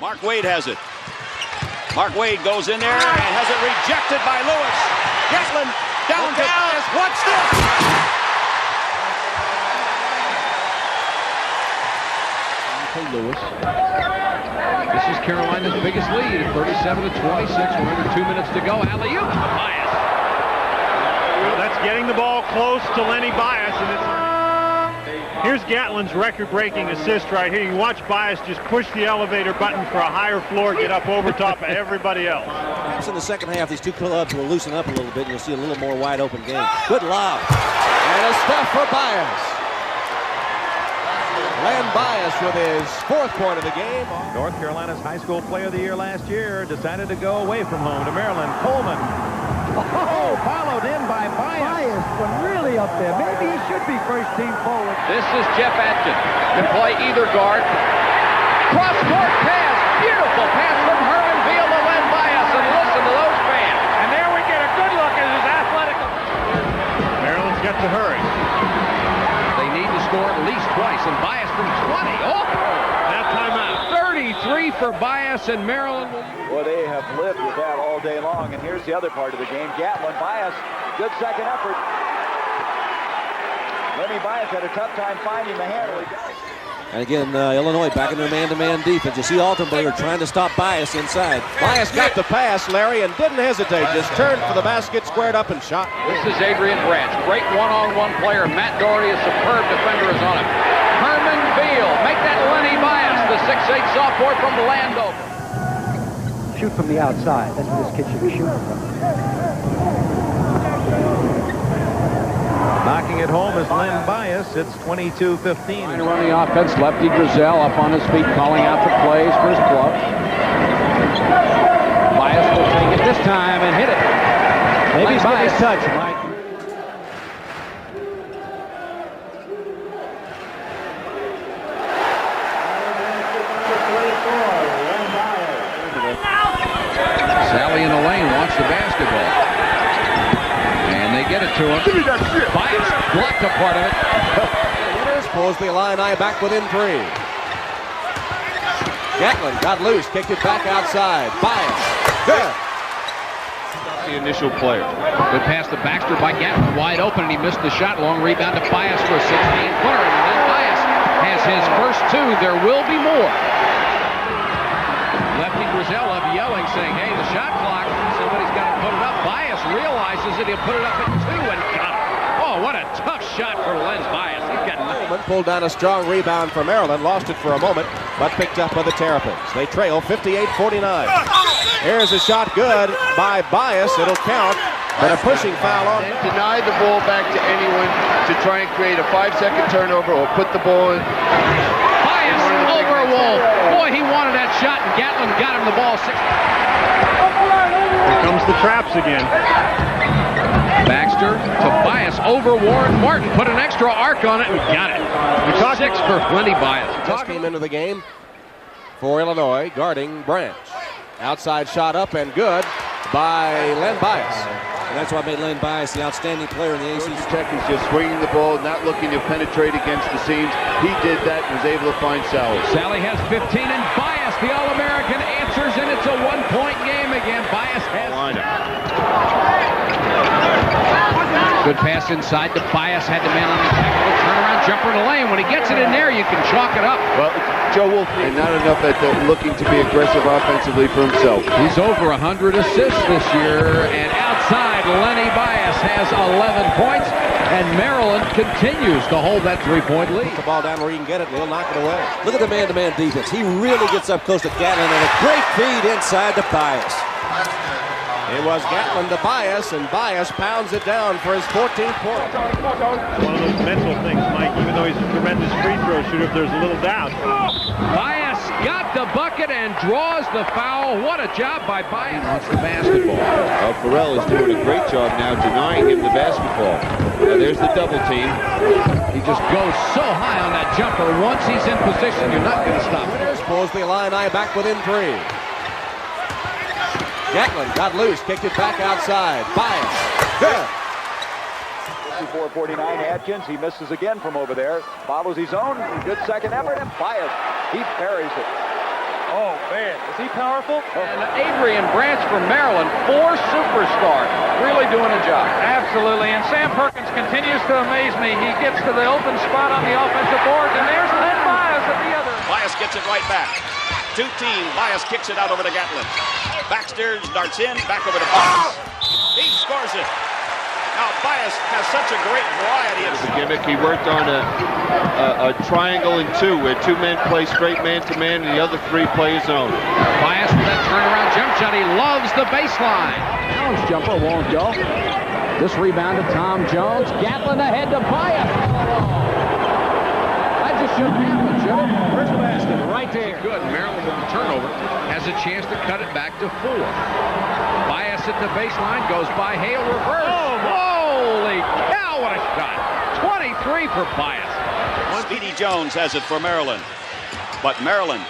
Mark Wade has it. Mark Wade goes in there and has it rejected by Lewis. Gatlin down to Bias. What's this? Lewis. This is Carolina's biggest lead, 37-26. We're under 2 minutes to go. Alley-oop. Bias. Well, that's getting the ball close to Len Bias, and here's Gatlin's record-breaking assist right here. You watch Bias just push the elevator button for a higher floor, get up over top of everybody else. In the second half, these two clubs will loosen up a little bit, and you'll see a little more wide-open game. Good lob. And a stuff for Bias. Len Bias with his 4th point of the game. North Carolina's High School Player of the Year last year decided to go away from home to Maryland. Coleman. Oh, followed in by Bias. Bias was really up there. Maybe he should be first team forward. This is Jeff Atkin. Can play either guard. Cross-court pass. Beautiful pass from Herman Beal to Len Bias. And listen to those fans. And there we get a good look at his athletic. Maryland's got to hurry. They need to score at least twice, and Bias from 20. Oh! That timeout. 33 for Bias, and Maryland will... Well, they have lived with that all day long, and here's the other part of the game. Gatlin, Bias, good second effort. Len Bias had a tough time finding the handle. And again, Illinois back in their man-to-man defense. You see Altenberger trying to stop Bias inside. Bias got the pass, Larry, and didn't hesitate. Just turned for the basket, squared up, and shot. This is Adrian Branch. Great one-on-one player. Matt Doherty, a superb defender, is on him. Herman Beal. Make that Len Bias, the 6'8 sophomore from Landover. Shoot from the outside. That's what this kid should be shooting from. Knocking it home is Len Bias. It's 22-15. Trying to run the offense. Lefty Grizel up on his feet, calling out the plays for his club. Bias will take it this time and hit it. Maybe he's got his touch, Mike. Sally in the lane wants the basketball. And they get it to him. Bias blocked a part of it. Posley Illini back within 3. Gatlin got loose, kicked it back outside. Bias. Good. The initial player. Good pass to Baxter by Gatlin. Wide open, and he missed the shot. Long rebound to Bias for a 16-footer. And then Bias has his first 2. There will be more. Lefty Grizel up yelling, saying, hey, the shot clock, somebody's got to put it up. Bias realizes it. He'll put it up at 2 and got it. Oh, what a tough shot for Len Bias. He's got Coleman pulled down a strong rebound for Maryland, lost it for a moment, but picked up by the Terrapins. They trail 58-49. Here's a shot good by Bias. It'll count, but a pushing foul on. Deny the ball back to anyone to try and create a 5-second turnover or put the ball in. Bias over a wall. Boy, he wanted that shot, and Gatlin got him the ball. Here comes the traps again. Baxter to Bias over Warren Martin. Put an extra arc on it and got it. 6 for Len Bias. Just came into the game for Illinois, guarding Branch. Outside shot up and good by Len Bias. And that's what made Len Bias the outstanding player in the ACC. Tech is just swinging the ball, not looking to penetrate against the seams. He did that and was able to find Sally. Sally has 15, and Bias, the All-American, answers, and it's a 1-point game again. Bias has... Good pass inside to Bias, had the man on the tackle, turnaround jumper in the lane. When he gets it in there, you can chalk it up. Well, Joe Wolf, and not enough at looking to be aggressive offensively for himself. He's over 100 assists this year, and outside, Len Bias has 11 points, and Maryland continues to hold that 3-point lead. Put the ball down where he can get it, and he'll knock it away. Look at the man-to-man defense. He really gets up close to Gatlin, and a great feed inside to Bias. It was Gatlin to Bias, and Bias pounds it down for his 14th point. One of those mental things, Mike, even though he's a tremendous free throw shooter, if there's a little doubt. Bias got the bucket and draws the foul. What a job by Bias. Wants the basketball. Farrell is doing a great job now denying him the basketball. Now there's the double team. He just goes so high on that jumper. Once he's in position, you're not going to stop him. There's Posley Illini back within 3. Gatlin got loose, kicked it back outside. Bias. Good. 54-49 Adkins. He misses again from over there. Follows his own. Good second effort, and Bias. He parries it. Oh, man. Is he powerful? And Adrian Branch from Maryland, 4 superstars, really doing a job. Absolutely. And Sam Perkins continues to amaze me. He gets to the open spot on the offensive board, and there's Len Bias at the other. Bias gets it right back. 2-team. Bias kicks it out over to Gatlin. Baxter darts in, back over to Bias. He scores it. Now Bias has such a great variety of the gimmick. He worked on a triangle and 2, where 2 men play straight man-to-man and the other 3 play his own. Bias with that turnaround jump shot. He loves the baseline. Challenge jumper won't go. This rebound to Tom Jones. Gatlin ahead to Bias. That just shouldn't happen, should it? First basket right there. Good. Maryland with the turnover has a chance to cut it back to 4. Bias at the baseline, goes by Hale, reverse. Oh, holy cow, what a shot. 23 for Bias. Speedy Jones has it for Maryland. But Maryland,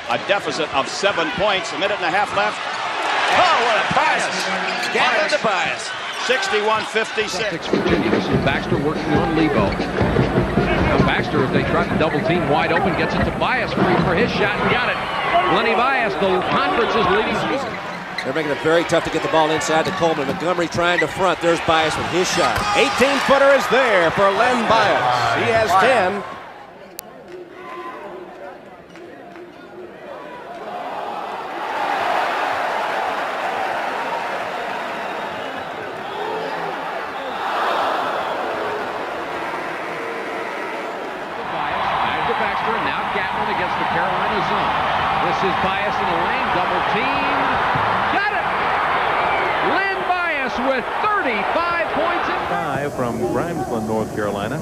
a deficit of 7 points, a minute and a half left. Oh, what a Bias. Gatlin to Bias. 61-56. Virginia. This is Baxter working on Lebo. Now Baxter, if they try to double team wide open, gets it to Bias, free for his shot and got it. Lenny Bias, the conference's leading scorer. They're making it very tough to get the ball inside to Coleman. Montgomery trying to front. There's Bias with his shot. 18-footer is there for Len Bias. He has 10. Back to Baxter, and now Gatlin against the Carolina zone. This is Bias in the lane, double team. Got it! Len Bias with 35 points. 5 from Grimesland, North Carolina.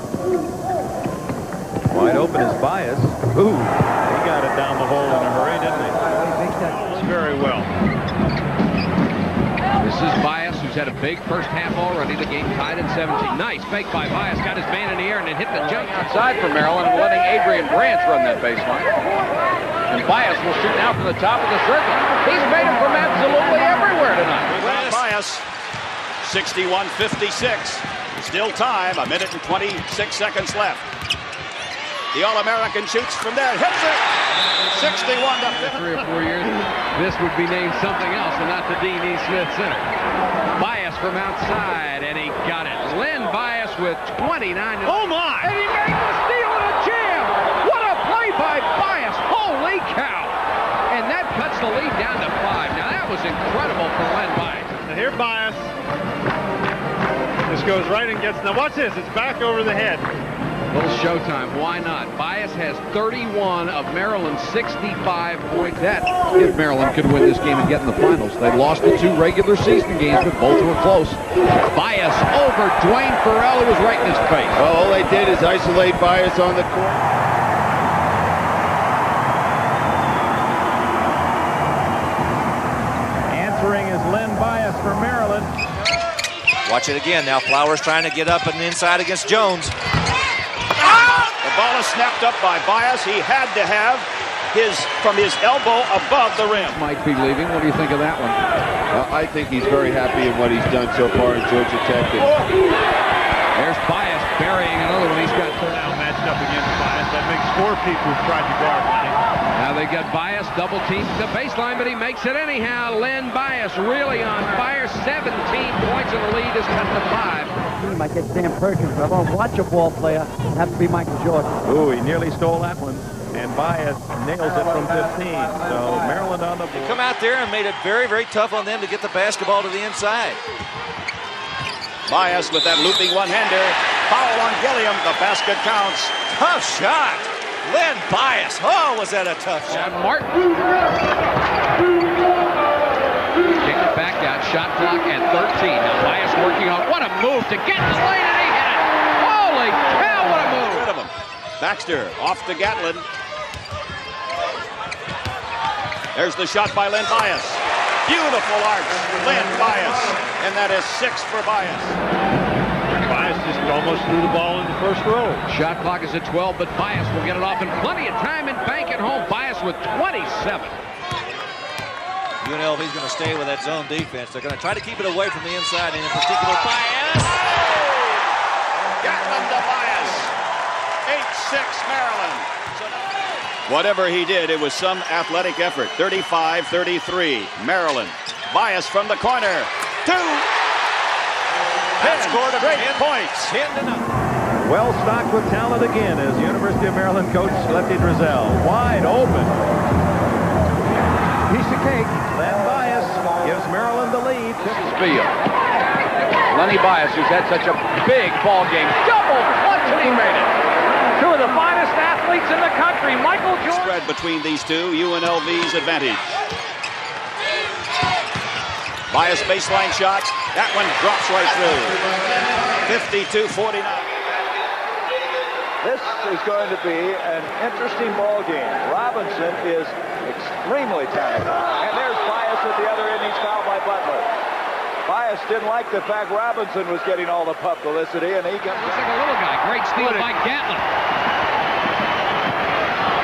Wide open is Bias. Ooh, he got it down the hole in a hurry, didn't he? Very well. This is Bias, who's had a big first half already. The game tied at 17. Nice fake by Bias. Got his man in the air and then hit the jump outside for Maryland and letting Adrian Branch run that baseline. And Bias will shoot now from the top of the circle. He's made it from absolutely everywhere tonight. Len Bias, 61-56. Still time, a minute and 26 seconds left. The All-American shoots from there, hits it. 61-50. 3 or 4 years, this would be named something else and not the Dean E. Smith Center. Bias from outside, and he got it. Len Bias with 29. Oh, my! And he made the steal and a jam! What a play by Bias! Holy cow! And that cuts the lead down to 5. Now, that was incredible for Len Bias. Now here Bias. This goes right and gets, now watch this, it's back over the head. Little showtime, why not? Bias has 31 of Maryland's 65 points. That, if Maryland could win this game and get in the finals. They lost the 2 regular season games, but both were close. Bias over Dwayne Farrell, who was right in his face. Well, all they did is isolate Bias on the court. Answering is Len Bias for Maryland. Watch it again. Now Flowers trying to get up and inside against Jones. The ball is snapped up by Bias. He had to have from his elbow above the rim. Might be leaving. What do you think of that one? I think he's very happy in what he's done so far in Georgia Tech. There's Bias burying another one. He's got Now matched up against Bias. That makes 4 people who've tried to guard Lenny. Now they got Bias double teamed the baseline, but he makes it anyhow. Len Bias really on fire. 17 points in the lead is cut to 5. He might get Sam Perkins, but I won't watch a ball player. It'll have to be Michael Jordan. Ooh, he nearly stole that one. And Bias nails it from 15. So Maryland on the board. Come out there and made it very, very tough on them to get the basketball to the inside. Bias with that looping one-hander. Foul on Gilliam. The basket counts. Tough shot. Len Bias. Oh, was that a tough shot. Martin. Kicked it back out. Shot clock at 13. Now Bias working on. What a move to get in the lane, and he hit it. Holy cow, what a move. Rid of him. Baxter off to Gatlin. There's the shot by Len Bias. Beautiful arch, Len Bias. And that is 6 for Bias. Bias just almost threw the ball in the first row. Shot clock is at 12, but Bias will get it off in plenty of time and bank it home. Bias with 27. UNLV is going to stay with that zone defense. They're going to try to keep it away from the inside, and in particular, Bias. Gatlin to Bias. 8-6 Maryland. So Whatever he did, it was some athletic effort. 35-33. Maryland. Bias from the corner. 2. That scored a great points. 10-0. Well stocked with talent again as University of Maryland coach Lefty Drizel. Wide open. Piece of cake. Len Bias gives Maryland the lead. This is Field. Lenny Bias, who's had such a big ball game. Double clutch, and he made it. Two of the finest athletes in the country, Michael Jordan. Spread between these two, UNLV's advantage. Bias baseline shot. That one drops right through. 52-49. This is going to be an interesting ball game. Robinson is extremely talented. And there's Bias at the other end. He's fouled by Butler. Bias didn't like the fact Robinson was getting all the publicity, and he comes. Looks like a little guy. Great steal by Gatlin.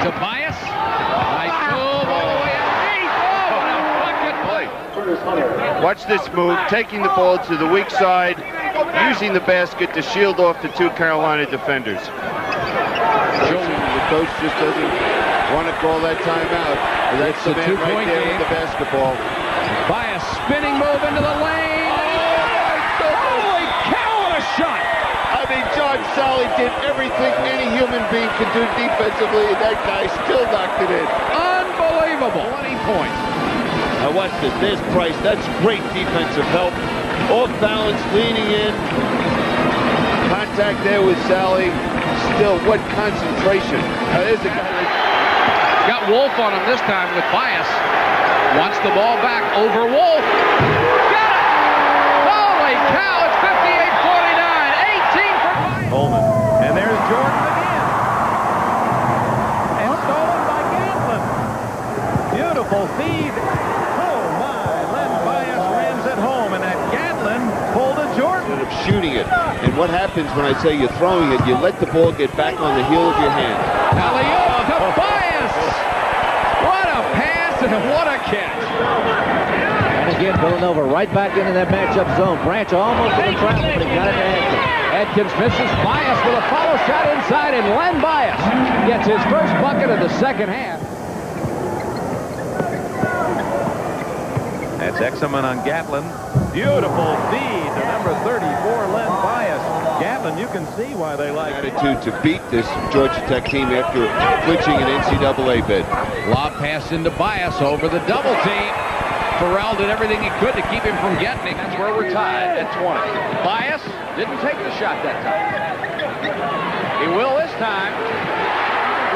To Bias. Nice move all the way underneath. Oh, what a bucket play. Watch this move, taking the ball to the weak side, using the basket to shield off the 2 Carolina defenders. The coach just doesn't want to call that timeout. That's the man right there with the basketball. Bias spinning move into the lane. Holy cow, what a shot! I mean, John Solly did everything any human being can do defensively, and that guy still knocked it in. Unbelievable. 20 points. Now watch this. There's Price. That's great defensive help. Off balance, leaning in. Contact there with Sally. Still, what concentration. Now there's a guy like... Got Wolf on him this time with Bias. Wants the ball back over Wolf. Got it! Holy cow, it's 58-49. 18 for Bias. Coleman. And there's Jordan again. And stolen by Gatlin. Beautiful feed. Oh my, Len Bias rams it home, and that Gatlin pulled a Jordan. Instead of shooting it. And what happens when I say you're throwing it, you let the ball get back on the heel of your hand. Alley-oop to Bias. What a pass and what a catch. And again, Villanova right back into that matchup zone. Branch almost in the trap, but he got it to Adkins. Adkins misses. Bias with a follow shot inside, and Len Bias gets his first bucket of the second half. That's Exelman on Gatlin. Beautiful feed to number 34, Len Bias. Gatlin, you can see why they like attitude to beat this Georgia Tech team after clinching an NCAA bid. Lob pass into Bias over the double team. Farrell did everything he could to keep him from getting it. That's where we're tied at 20. Bias didn't take the shot that time. He will this time.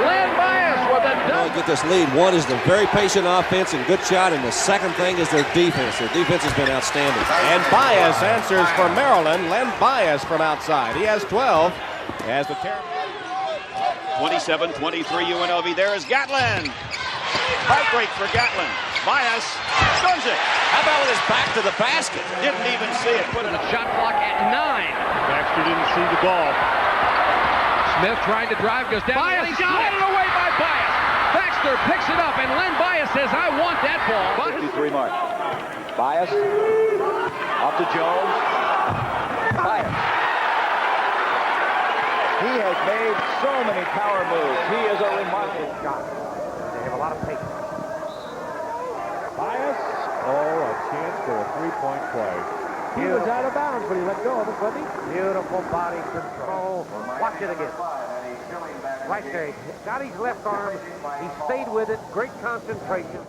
Len Bias with a double. Get this lead. One is the very patient offense and good shot, and the second thing is their defense. Their defense has been outstanding. And Bias answers for Maryland. Len Bias from outside. He has 12. As the 27-23 UNLV. There is Gatlin. High break for Gatlin. Bias scores it. How about with his back to the basket? Didn't even see it. Put it The shot clock at 9. Baxter didn't see the ball. Smith trying to drive, goes down. Bias got it away by Bias. Baxter picks it up, and Len Bias says, I want that ball. 53 mark. Bias. Off to Jones. Bias. He has made so many power moves. He is a remarkable shot. They have a lot of patience. Bias. Oh, a chance for a three-point play. He was out of bounds, but he let go of it, wasn't he? Beautiful body control. Watch it again. Right there. He got his left arm. He stayed with it. Great concentration.